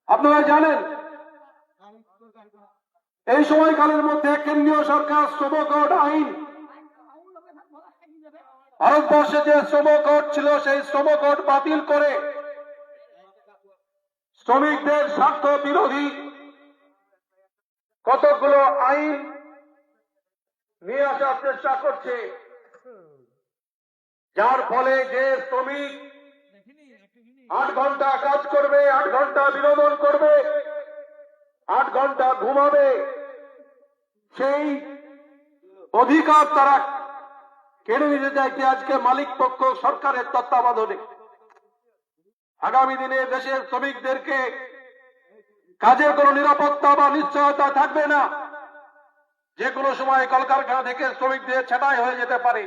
আপনারা জানেন এই সময়কালের মধ্যে কেন্দ্রীয় সরকার শ্রম কোড আইন, ভারতবর্ষে যে শ্রম কোড ছিল সেই শ্রম কোড বাতিল করে শ্রমিকদের স্বার্থ বিরোধী কতগুলো আইন নিয়ে আসার চেষ্টা করছে, যার ফলে যে শ্রমিক 8 ঘন্টা কাজ করবে, 8 ঘন্টা বিনোদন করবে, 8 ঘন্টা ঘুমাবে, সেই অধিকার তারা কেড়ে নিতে চাইছে আজকে মালিক পক্ষ সরকারের তত্ত্বাবধানে। আগামী দিনে দেশের শ্রমিকদেরকে কাজে কোনো নিরাপত্তা বা নিশ্চয়তা থাকবে না। যে কোনো সময় কলকারখানা থেকে শ্রমিকদের ছাঁটাই হয়ে যেতে পারে।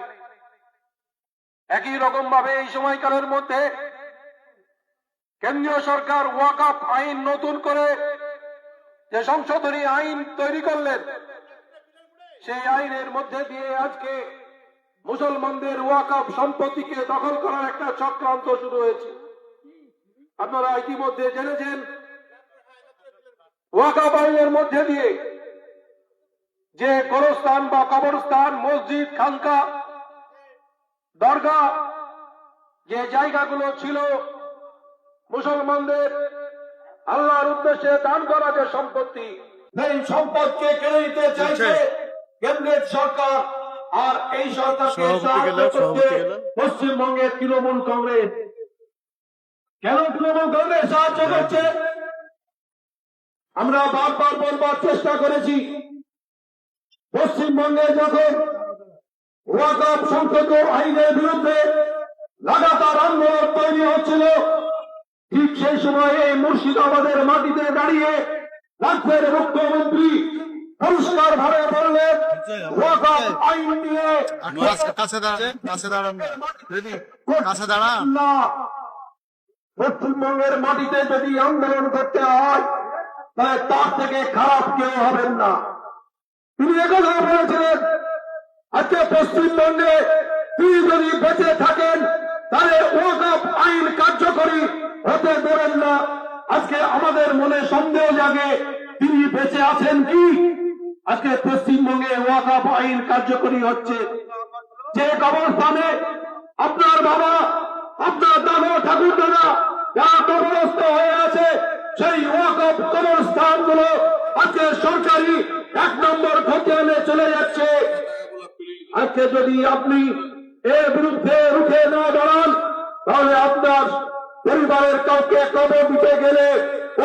একই রকম ভাবে এই সময়কালের মধ্যে কেন্দ্রীয় সরকার ওয়াকফ আইন নতুন করে যে সংশোধনী আইন তৈরি করলেন, সেই আইনের মধ্যে দিয়ে আজকে মুসলমানদের ওয়াকফ সম্পত্তিকে দখল করার একটা চক্রান্ত শুরু হয়েছে। আপনারা ইতিমধ্যে জেনেছেন ওয়াকফ আইনের মধ্যে দিয়ে যে গোরস্থান বা কবরস্থান, মসজিদ, খানকা, দরগা, যে জায়গাগুলো ছিল মুসলমানদের আল্লাহর উদ্দেশ্যে দান করা যে সম্পত্তি, সেই সম্পদকে কেড়ে নিতে চাইছে কেন্দ্রের সরকার। আর এই সরকারকে সাহায্য করছে পশ্চিমবঙ্গের তৃণমূল কংগ্রেস। কেন তৃণমূল কংগ্রেস সাহায্য করছে? আমরা বারবার বলবার চেষ্টা করেছি, পশ্চিমবঙ্গে যখন ওয়াকফ সংশোধন আইনের বিরুদ্ধে লাগাতার আন্দোলন তৈরি হচ্ছিল, ঠিক সেই সময়ে মুর্শিদাবাদের মাটিতে দাঁড়িয়ে রাজ্যের মুখ্যমন্ত্রী পরিষ্কার ভাবে বললেন ওয়াকফ আইন নিয়ে পশ্চিমবঙ্গের মাটিতে যদি আন্দোলন করতে হয় তাহলে তার থেকে খারাপ কেউ হবেন না। তিনি একথা বলেছিলেন, আজকে পশ্চিমবঙ্গে তিনি যদি বেঁচে থাকেন তাহলে ওয়াকফ আইন কার্যকরী হতে দেবেন না। আজকে আমাদের মনে সন্দেহ জাগে, তিনি বেঁচে আছেন কি? আজকে পশ্চিমবঙ্গে ওয়াকফ আইন কার্যকরী হচ্ছে। যে কবরস্থানে আপনার বাবা, আপনার দাদা, ঠাকুর দাদা যারা কবরস্থ হয়ে আছে, সেই ওয়াকফ কবরস্থান গুলো আজকে সরকারি 1 নম্বর খতিয়ানে চলে যাচ্ছে। আজকে যদি আপনি এর বিরুদ্ধে রুখে না দাঁড়ান, তাহলে আপনার পরিবারের কাউকে কবর দিতে গেলে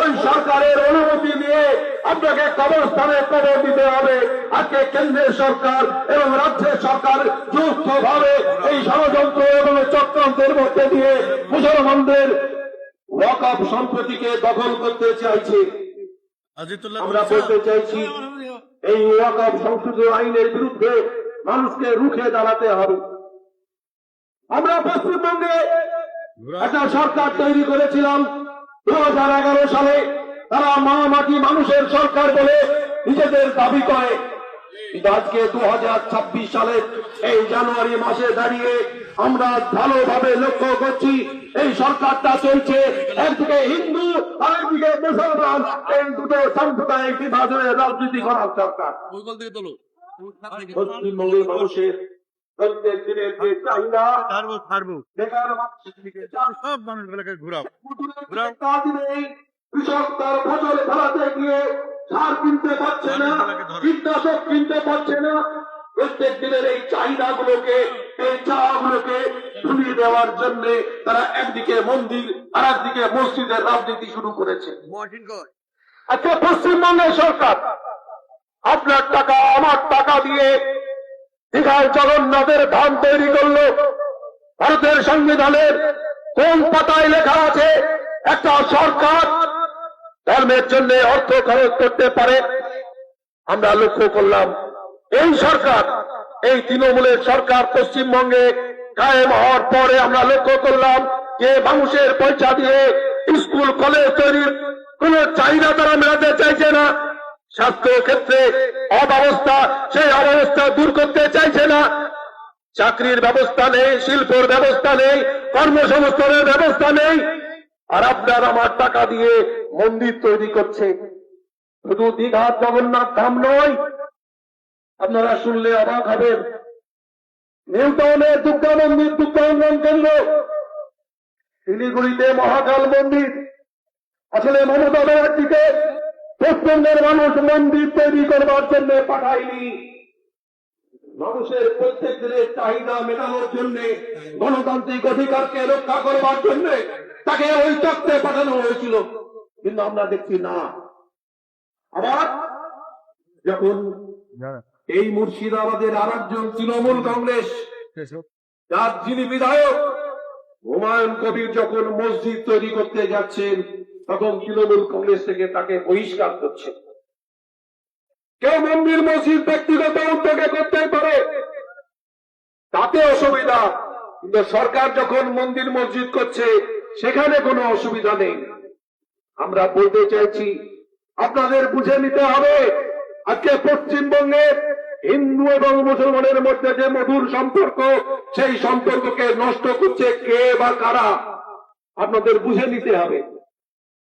ওই সরকারের অনুমতি নিয়ে আপনাকে কবরস্থানে কবর দিতে হবে। আজকে কেন্দ্রের সরকার এবং রাজ্যের সরকার যৌথভাবে এই ষড়যন্ত্র এবং চক্রান্তের মধ্যে দিয়ে মুসলমানদের ওয়াকফ সম্পত্তিকে দখল করতে চাইছে। আমরা বলতে চাইছি, এই ওয়াকফ সংশোধন আইনের বিরুদ্ধে মানুষকে রুখে দাঁড়াতে হবে। আমরা পশ্চিমবঙ্গে একটা সরকার তৈরি করেছিলাম 2011 সালে। তারা মা মাটি মানুষের সরকার বলে নিজেদের দাবি করে, কিন্তু আজকে 2026 সালের এই জানুয়ারি মাসে দাঁড়িয়ে আমরা ভালোভাবে লক্ষ্য করছি এই সরকারটা চলছে একদিকে হিন্দু আর একদিকে মুসলমান, এই দুটো সাম্প্রদায়িক বিভাজনের রাজনীতি করার সরকার। পশ্চিমবঙ্গের মানুষের প্রত্যেক দিনের যে চাহিদা, সব মানুষগুলোকে ঘুরাও কাজ নেই, কৃষক তার ফসল ফলাতে গিয়ে সার কিনতে পারছে না, কীটনাশক কিনতে পারছে না। প্রত্যেক দিনের এই চাহিদাগুলোকে, এই চাওয়াগুলোকে ভুলিয়ে দেওয়ার জন্য তারা একদিকে মন্দির আর একদিকে মসজিদের রাজনীতি শুরু করেছে। আচ্ছা, পশ্চিমবঙ্গের সরকার আপনার টাকা আমার টাকা দিয়ে দীঘায় জগন্নাথের ধাম তৈরি করলো। ভারতের সংবিধানের কোন পাতায় লেখা আছে একটা সরকার ধর্মের জন্য অর্থ খরচ করতে পারে? আমরা লক্ষ্য করলাম এই সরকার, এই তৃণমূলের সরকার পশ্চিমবঙ্গে কায়েম হওয়ার পরে আমরা লক্ষ্য করলাম যে মানুষের পয়সা দিয়ে স্কুল কলেজ তৈরির কোন চাহিদা তারা মেটাতে চাইছে না। স্বাস্থ্য ক্ষেত্রে অব্যবস্থা, সেই অব্যবস্থা দূর করতে চাইছে না। চাকরির ব্যবস্থা নেই, শিল্পের ব্যবস্থা নেই, কর্মসংস্থানের ব্যবস্থা নেই। আর আপনার আমার টাকা দিয়ে মন্দির তৈরি করছে। শুধু দীঘার জগন্নাথ ধাম নয়, আপনারা শুনলে অবাক হবেন, নিউ টাউনের দুর্গা মন্দির, দুর্গা উন্নয়ন কেন্দ্র, শিলিগুড়িতে মহাকাল মন্দির। আসলে মমতা ব্যানার্জিকে পশ্চিমবঙ্গের মানুষ মন্দির তৈরি করবার জন্য পাঠায়নি, মানুষের প্রত্যেক দিনের চাহিদা মেটানোর জন্য, গণতান্ত্রিক অধিকারকে রক্ষা করবার জন্য তাকে ওই চক্রে পাঠানো হয়েছিল। কিন্তু আমরা দেখছি না। আবার যখন এই মুর্শিদাবাদের আর একজন তৃণমূল কংগ্রেস, যার যিনি বিধায়ক হুমায়ুন কবির, যখন মসজিদ তৈরি করতে যাচ্ছেন, তখন তৃণমূল কংগ্রেস থেকে তাকে বহিষ্কার করছে। কেউ মন্দির মসজিদ ব্যক্তিগত উদ্যোগে করতে পারে, তাতে অসুবিধা, কিন্তু সরকার যখন মন্দির মসজিদ করছে সেখানে কোনো অসুবিধা নেই। আমরা বলতে চাইছি, আপনাদের বুঝে নিতে হবে, আজকে পশ্চিমবঙ্গে হিন্দু এবং মুসলমানের মধ্যে যে মধুর সম্পর্ক, সেই সম্পর্ককে নষ্ট করছে কে বা কারা, আপনাদের বুঝে নিতে হবে।